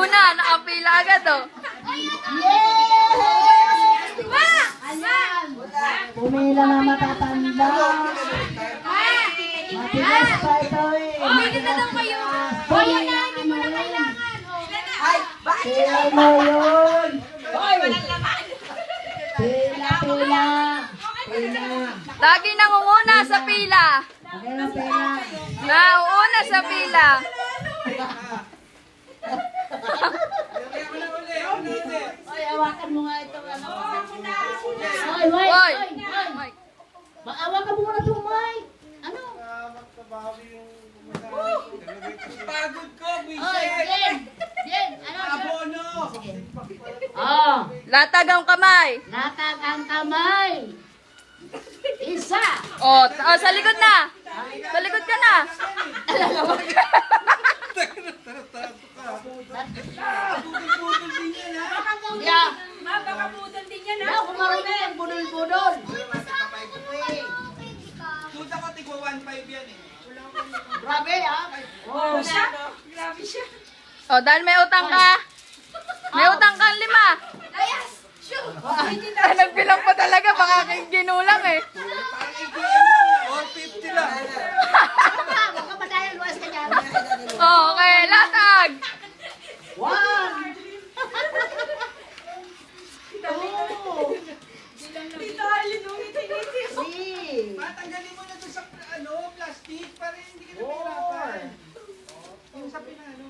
nangunguna, nakapila agad oh. Pumila na matatanda. Matigas pa ito eh. Pili na daw kayo. Hoy, hindi mo na kailangan. Pila mo yun. Pila, pila. Pila. Lagi nangunguna sa pila. Okay na pila. Nauuna sa pila. Ay, hawakan mo nga ito. Ano? Ay, Hoy! Mike. Hawakan mo muna itong mic. Ano? Pagod ko, Ay, Michelle! Jen. Jen, ano? Abono! Oh, Latag ang kamay. latag ang kamay. Isa. Oh, sa likod na. Sa likod ka na. Putol-putol din yan, ha? Yeah. Baka pudol din yan, ha? Daw, kung marunong ang budol-budol. Tuta ko, tigwa 1.5 yan, eh. Grabe, ha? Oh, Grabe siya. Oh, dahil may utang ka. May utang ka 5. Layas! Shoo! Nagbilang pa talaga, baka ginulang eh. Parang ATM lang, 450 lang. Huwag ka madaya, luwas ka dyan. Okay, latag. 1. 2. Dito, alin, ngiti-ngiti. 3. Matanggalin mo na doon sa, plastic para hindi ka nahirapan. Yung sa pinano.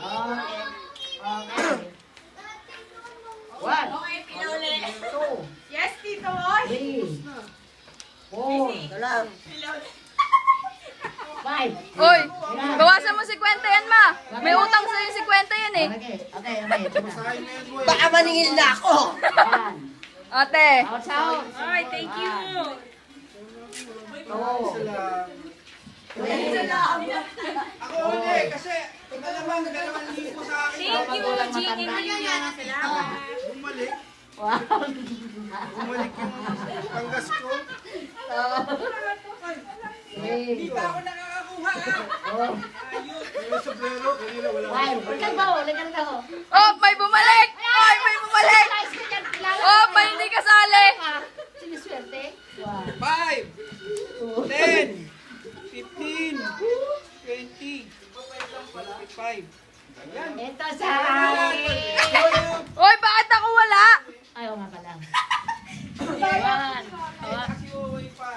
Okay. 1. Okay, pinauli. 2. Yes, Tito Boy. 3. 4. Pinauli. 5. Uy, bawasan mo 50 yan, ma. May utang sa'yo 50 yan eh. Okay. Baka maningil na ako! 1. Ate. Out. Ay, thank you. 2. Ako ulit, kasi malamang 2,000 sa akin. Thank you, Jean and Lydia. Salamat. Bumalik. Wow. Bumalik yung panggas ko. Hindi pa ako nakakakuha, ha? Oh. Ayun. Yung sombrero, kanina wala. 5. Ulikan ba? Ulikan ako. Oh, may bumalik. Ay, may bumalik. Guys, ganyan, kailangan Oh, mo. may hindi kasali. Siniswerte. 5, 10, 15, 20, 25. Ayan. Ito sa akin.